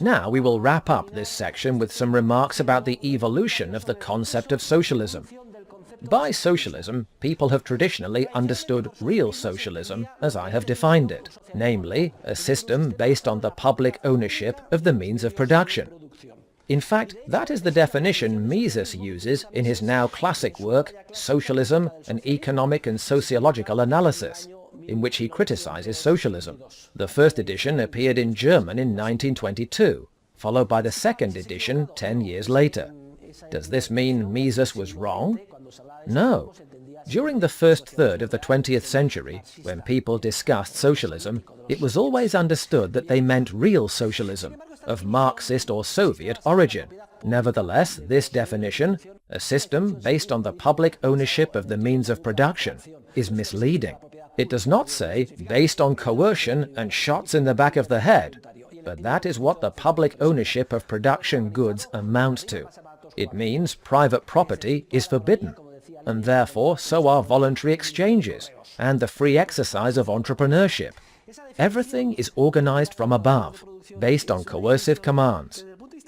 Now we will wrap up this section with some remarks about the evolution of the concept of socialism. By socialism, people have traditionally understood real socialism as I have defined it, namely, a system based on the public ownership of the means of production. In fact, that is the definition Mises uses in his now classic work, Socialism, an Economic and Sociological Analysis, in which he criticizes socialism. The first edition appeared in German in 1922, followed by the second edition 10 years later. Does this mean Mises was wrong? No. During the first third of the 20th century, when people discussed socialism, it was always understood that they meant real socialism, of Marxist or Soviet origin. Nevertheless, this definition, a system based on the public ownership of the means of production, is misleading. It does not say based on coercion and shots in the back of the head, but that is what the public ownership of production goods amounts to. It means private property is forbidden, and therefore so are voluntary exchanges and the free exercise of entrepreneurship. Everything is organized from above, based on coercive commands.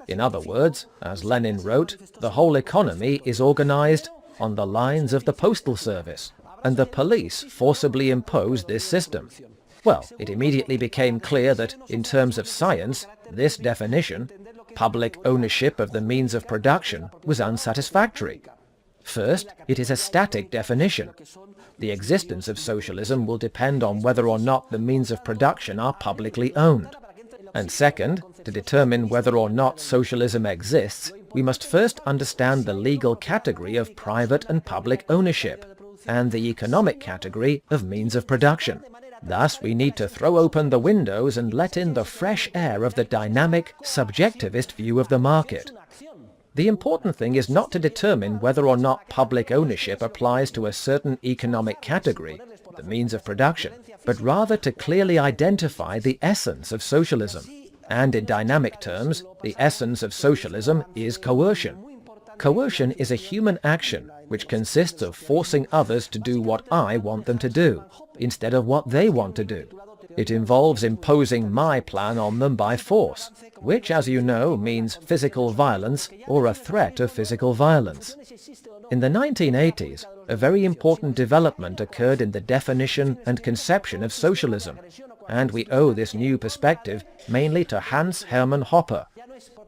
In other words, as Lenin wrote, the whole economy is organized on the lines of the postal service, and the police forcibly imposed this system. Well, it immediately became clear that, in terms of science, this definition, public ownership of the means of production, was unsatisfactory. First, it is a static definition. The existence of socialism will depend on whether or not the means of production are publicly owned. And second, to determine whether or not socialism exists, we must first understand the legal category of private and public ownership, and the economic category of means of production. Thus, we need to throw open the windows and let in the fresh air of the dynamic, subjectivist view of the market. The important thing is not to determine whether or not public ownership applies to a certain economic category, the means of production, but rather to clearly identify the essence of socialism. And in dynamic terms, the essence of socialism is coercion. Coercion is a human action which consists of forcing others to do what I want them to do, instead of what they want to do. It involves imposing my plan on them by force, which, as you know, means physical violence or a threat of physical violence. In the 1980s, a very important development occurred in the definition and conception of socialism, and we owe this new perspective mainly to Hans Hermann Hoppe.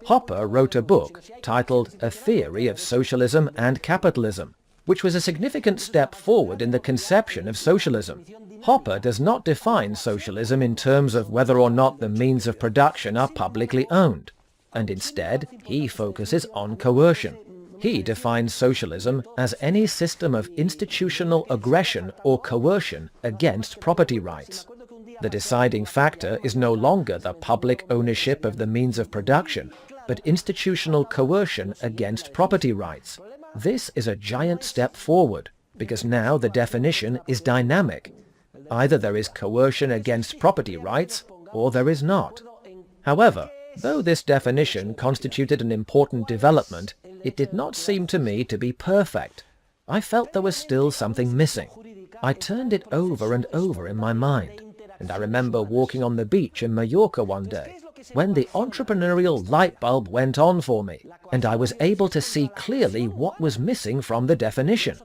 Hoppe wrote a book titled A Theory of Socialism and Capitalism, which was a significant step forward in the conception of socialism. Hoppe does not define socialism in terms of whether or not the means of production are publicly owned, and instead he focuses on coercion. He defines socialism as any system of institutional aggression or coercion against property rights. The deciding factor is no longer the public ownership of the means of production, but institutional coercion against property rights. This is a giant step forward, because now the definition is dynamic. Either there is coercion against property rights, or there is not. However, though this definition constituted an important development, it did not seem to me to be perfect. I felt there was still something missing. I turned it over and over in my mind, and I remember walking on the beach in Mallorca one day, when the entrepreneurial light bulb went on for me, and I was able to see clearly what was missing from the definition.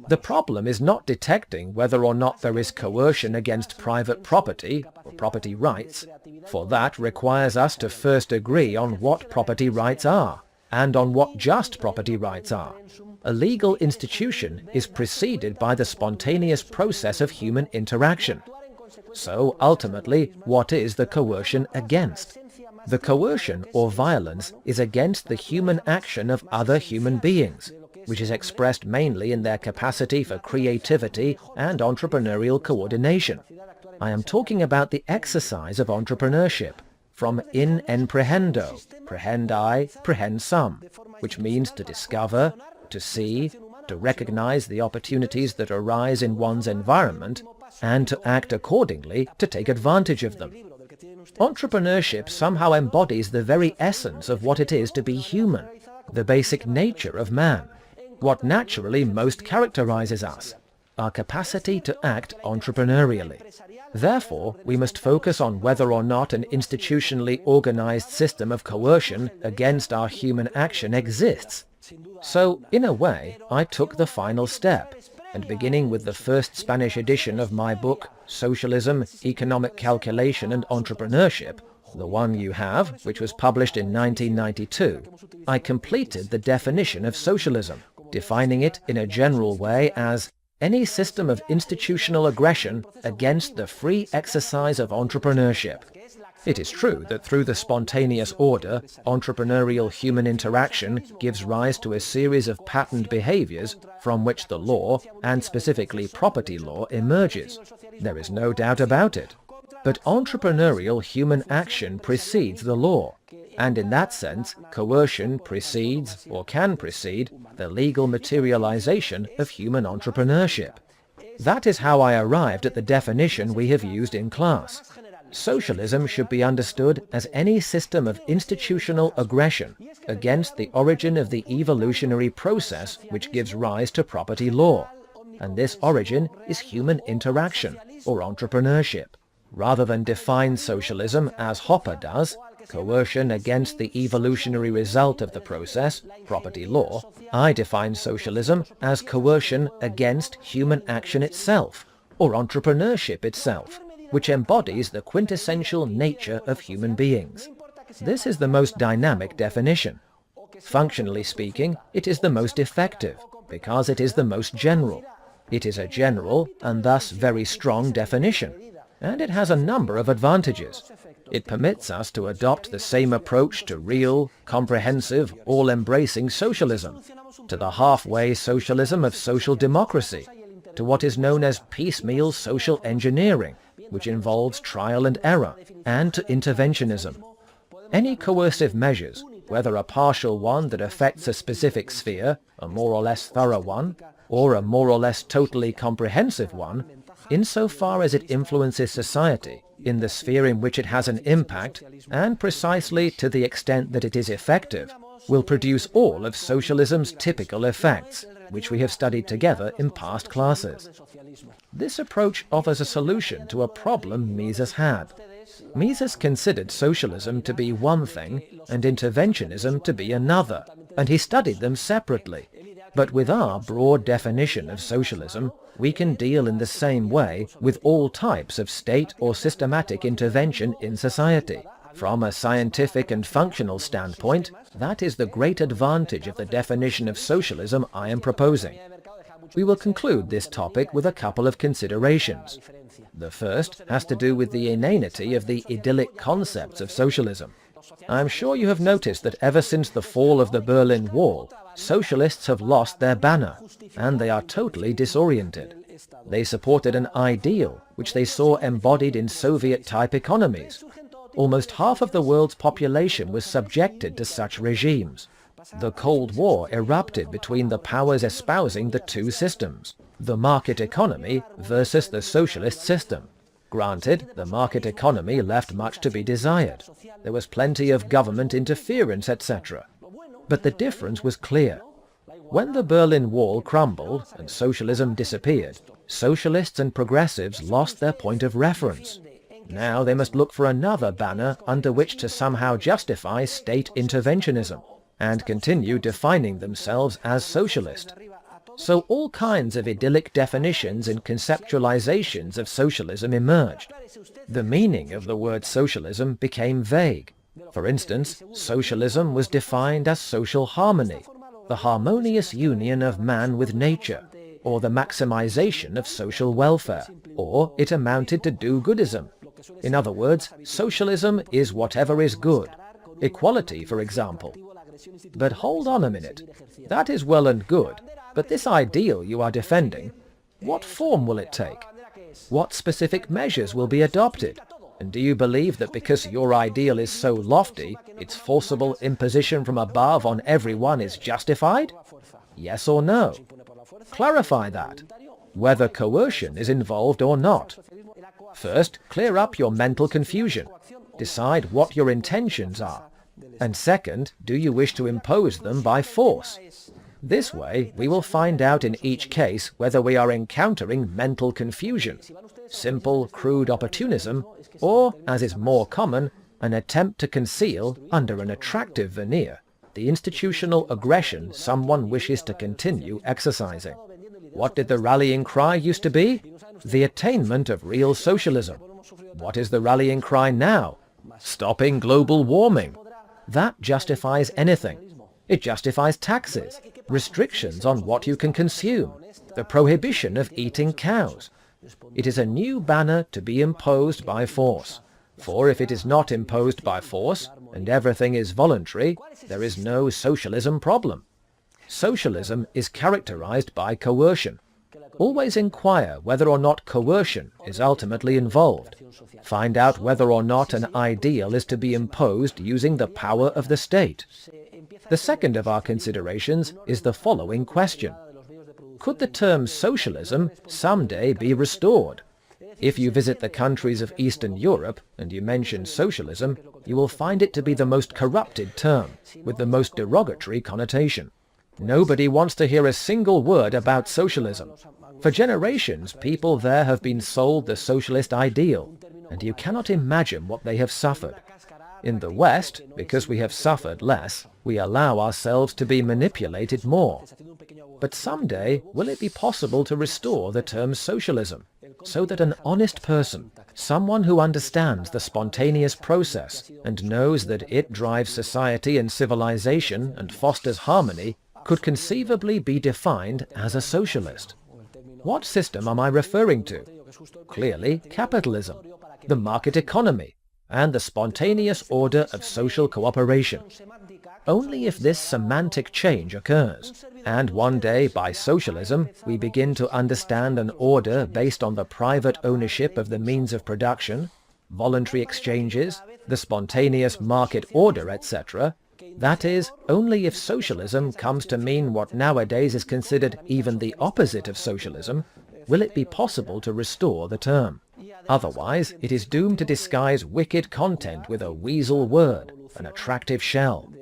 The problem is not detecting whether or not there is coercion against private property or property rights, for that requires us to first agree on what property rights are, and on what just property rights are. A legal institution is preceded by the spontaneous process of human interaction. So, ultimately, what is the coercion against? The coercion or violence is against the human action of other human beings, which is expressed mainly in their capacity for creativity and entrepreneurial coordination. I am talking about the exercise of entrepreneurship, from in emprehendo, prehendi, prehensum, which means to discover, to see, to recognize the opportunities that arise in one's environment, and to act accordingly to take advantage of them. Entrepreneurship somehow embodies the very essence of what it is to be human, the basic nature of man, what naturally most characterizes us, our capacity to act entrepreneurially. Therefore, we must focus on whether or not an institutionally organized system of coercion against our human action exists. So, in a way, I took the final step, and beginning with the first Spanish edition of my book, Socialism, Economic Calculation and Entrepreneurship, the one you have, which was published in 1992, I completed the definition of socialism, defining it in a general way as any system of institutional aggression against the free exercise of entrepreneurship. It is true that through the spontaneous order, entrepreneurial human interaction gives rise to a series of patterned behaviors from which the law, and specifically property law, emerges. There is no doubt about it. But entrepreneurial human action precedes the law, and in that sense, coercion precedes, or can precede, the legal materialization of human entrepreneurship. That is how I arrived at the definition we have used in class. Socialism should be understood as any system of institutional aggression against the origin of the evolutionary process which gives rise to property law, and this origin is human interaction, or entrepreneurship. Rather than define socialism as Hopper does, coercion against the evolutionary result of the process, property law, I define socialism as coercion against human action itself, or entrepreneurship itself, which embodies the quintessential nature of human beings. This is the most dynamic definition. Functionally speaking, it is the most effective, because it is the most general. It is a general, and thus very strong definition, and it has a number of advantages. It permits us to adopt the same approach to real, comprehensive, all-embracing socialism, to the halfway socialism of social democracy, to what is known as piecemeal social engineering, which involves trial and error, and to interventionism. Any coercive measures, whether a partial one that affects a specific sphere, a more or less thorough one, or a more or less totally comprehensive one, insofar as it influences society in the sphere in which it has an impact, and precisely to the extent that it is effective, will produce all of socialism's typical effects, which we have studied together in past classes. This approach offers a solution to a problem Mises had. Mises considered socialism to be one thing and interventionism to be another, and he studied them separately. But with our broad definition of socialism, we can deal in the same way with all types of state or systematic intervention in society. From a scientific and functional standpoint, that is the great advantage of the definition of socialism I am proposing. We will conclude this topic with a couple of considerations. The first has to do with the inanity of the idyllic concepts of socialism. I am sure you have noticed that ever since the fall of the Berlin Wall, socialists have lost their banner, and they are totally disoriented. They supported an ideal which they saw embodied in Soviet-type economies. Almost half of the world's population was subjected to such regimes. The Cold War erupted between the powers espousing the two systems, the market economy versus the socialist system. Granted, the market economy left much to be desired. There was plenty of government interference, etc. But the difference was clear. When the Berlin Wall crumbled and socialism disappeared, socialists and progressives lost their point of reference. Now they must look for another banner under which to somehow justify state interventionism, and continue defining themselves as socialist. So all kinds of idyllic definitions and conceptualizations of socialism emerged. The meaning of the word socialism became vague. For instance, socialism was defined as social harmony, the harmonious union of man with nature, or the maximization of social welfare, or it amounted to do-goodism. In other words, socialism is whatever is good. Equality, for example. But hold on a minute. That is well and good, but this ideal you are defending, what form will it take? What specific measures will be adopted? And do you believe that because your ideal is so lofty, its forcible imposition from above on everyone is justified? Yes or no? Clarify that, whether coercion is involved or not. First, clear up your mental confusion. Decide what your intentions are. And second, do you wish to impose them by force? This way, we will find out in each case whether we are encountering mental confusion. simple, crude opportunism, or, as is more common, an attempt to conceal, under an attractive veneer, the institutional aggression someone wishes to continue exercising. What did the rallying cry used to be? The attainment of real socialism. What is the rallying cry now? Stopping global warming. That justifies anything. It justifies taxes, restrictions on what you can consume, the prohibition of eating cows. It is a new banner to be imposed by force. For if it is not imposed by force, and everything is voluntary, there is no socialism problem. Socialism is characterized by coercion. Always inquire whether or not coercion is ultimately involved. Find out whether or not an ideal is to be imposed using the power of the state. The second of our considerations is the following question. Could the term socialism someday be restored? If you visit the countries of Eastern Europe and you mention socialism, you will find it to be the most corrupted term, with the most derogatory connotation. Nobody wants to hear a single word about socialism. For generations, people there have been sold the socialist ideal, and you cannot imagine what they have suffered. In the West, because we have suffered less, we allow ourselves to be manipulated more. But someday, will it be possible to restore the term socialism, so that an honest person, someone who understands the spontaneous process and knows that it drives society and civilization and fosters harmony, could conceivably be defined as a socialist? What system am I referring to? Clearly, capitalism, the market economy, and the spontaneous order of social cooperation. Only if this semantic change occurs, and one day by socialism we begin to understand an order based on the private ownership of the means of production, voluntary exchanges, the spontaneous market order, etc., that is, only if socialism comes to mean what nowadays is considered even the opposite of socialism, will it be possible to restore the term. Otherwise, it is doomed to disguise wicked content with a weasel word, an attractive shell.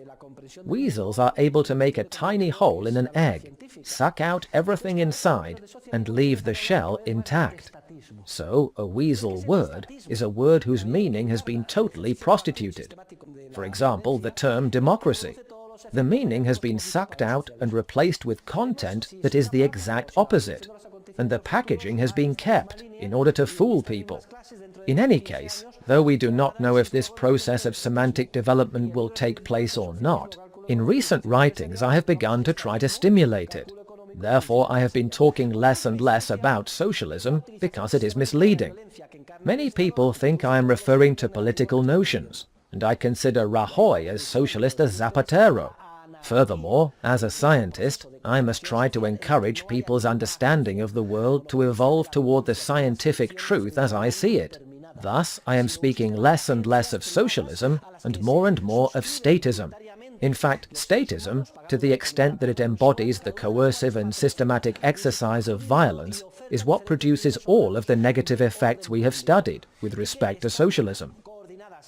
Weasels are able to make a tiny hole in an egg, suck out everything inside, and leave the shell intact. So, a weasel word is a word whose meaning has been totally prostituted. For example, the term democracy. The meaning has been sucked out and replaced with content that is the exact opposite, and the packaging has been kept in order to fool people. In any case, though we do not know if this process of semantic development will take place or not, in recent writings I have begun to try to stimulate it. Therefore, I have been talking less and less about socialism because it is misleading. Many people think I am referring to political notions, and I consider Rajoy as socialist as Zapatero. Furthermore, as a scientist, I must try to encourage people's understanding of the world to evolve toward the scientific truth as I see it. Thus, I am speaking less and less of socialism and more of statism. In fact, statism, to the extent that it embodies the coercive and systematic exercise of violence, is what produces all of the negative effects we have studied with respect to socialism.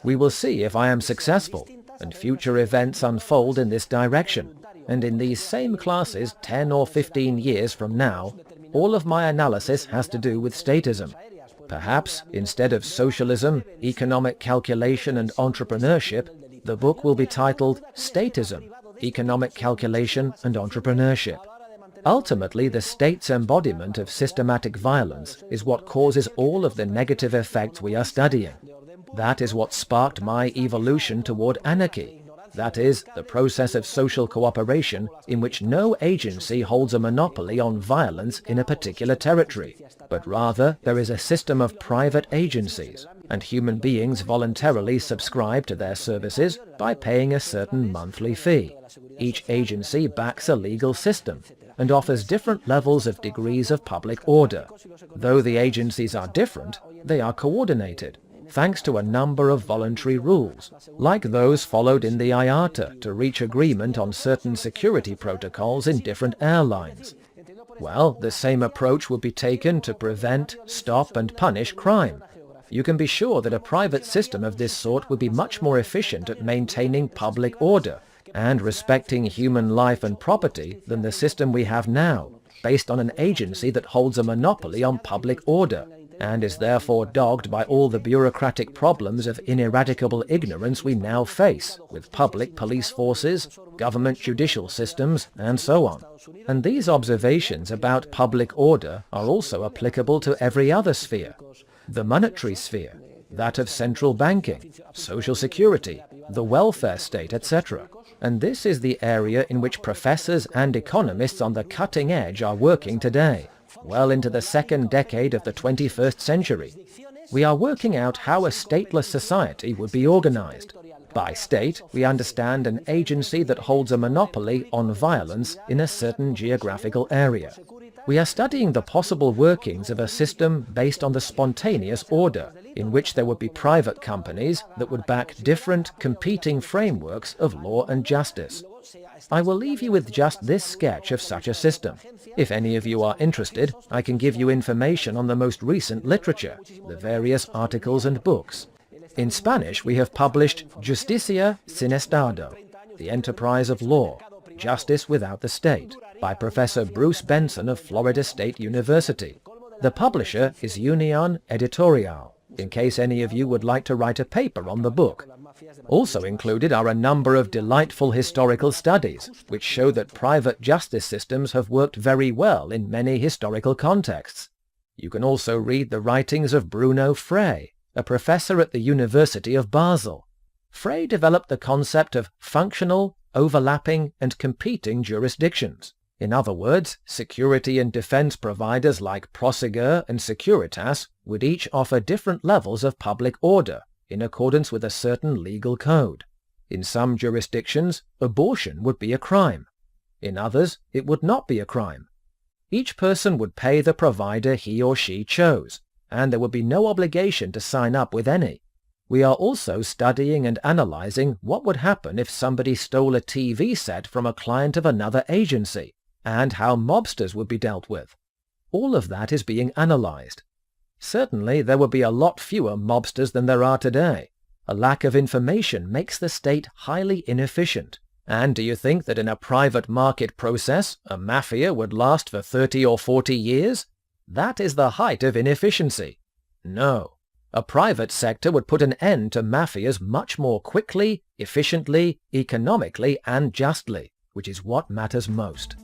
We will see if I am successful, and future events unfold in this direction, and in these same classes 10 or 15 years from now, all of my analysis has to do with statism. Perhaps, instead of socialism, economic calculation and entrepreneurship, the book will be titled Statism, Economic Calculation and Entrepreneurship. Ultimately, the state's embodiment of systematic violence is what causes all of the negative effects we are studying. That is what sparked my evolution toward anarchy. That is, the process of social cooperation in which no agency holds a monopoly on violence in a particular territory, but rather there is a system of private agencies, and human beings voluntarily subscribe to their services by paying a certain monthly fee. Each agency backs a legal system and offers different levels of degrees of public order. Though the agencies are different, they are coordinated, thanks to a number of voluntary rules, like those followed in the IATA to reach agreement on certain security protocols in different airlines. Well, the same approach would be taken to prevent, stop, and punish crime. You can be sure that a private system of this sort would be much more efficient at maintaining public order and respecting human life and property than the system we have now, based on an agency that holds a monopoly on public order, and is therefore dogged by all the bureaucratic problems of ineradicable ignorance we now face, with public police forces, government judicial systems, and so on. And these observations about public order are also applicable to every other sphere: the monetary sphere, that of central banking, social security, the welfare state, etc. And this is the area in which professors and economists on the cutting edge are working today, well into the second decade of the 21st century. We are working out how a stateless society would be organized. By state, we understand an agency that holds a monopoly on violence in a certain geographical area. We are studying the possible workings of a system based on the spontaneous order, in which there would be private companies that would back different competing frameworks of law and justice. I will leave you with just this sketch of such a system. If any of you are interested, I can give you information on the most recent literature, the various articles and books. In Spanish, we have published Justicia sin Estado, The Enterprise of Law, Justice Without the State, by Professor Bruce Benson of Florida State University. The publisher is Union Editorial, in case any of you would like to write a paper on the book. Also included are a number of delightful historical studies, which show that private justice systems have worked very well in many historical contexts. You can also read the writings of Bruno Frey, a professor at the University of Basel. Frey developed the concept of functional, overlapping, and competing jurisdictions. In other words, security and defense providers like Prosegur and Securitas would each offer different levels of public order in accordance with a certain legal code. In some jurisdictions, abortion would be a crime. In others, it would not be a crime. Each person would pay the provider he or she chose, and there would be no obligation to sign up with any. We are also studying and analyzing what would happen if somebody stole a TV set from a client of another agency, and how mobsters would be dealt with. All of that is being analyzed. Certainly, there would be a lot fewer mobsters than there are today. A lack of information makes the state highly inefficient. And do you think that in a private market process, a mafia would last for 30 or 40 years? That is the height of inefficiency. No. A private sector would put an end to mafias much more quickly, efficiently, economically, and justly, which is what matters most.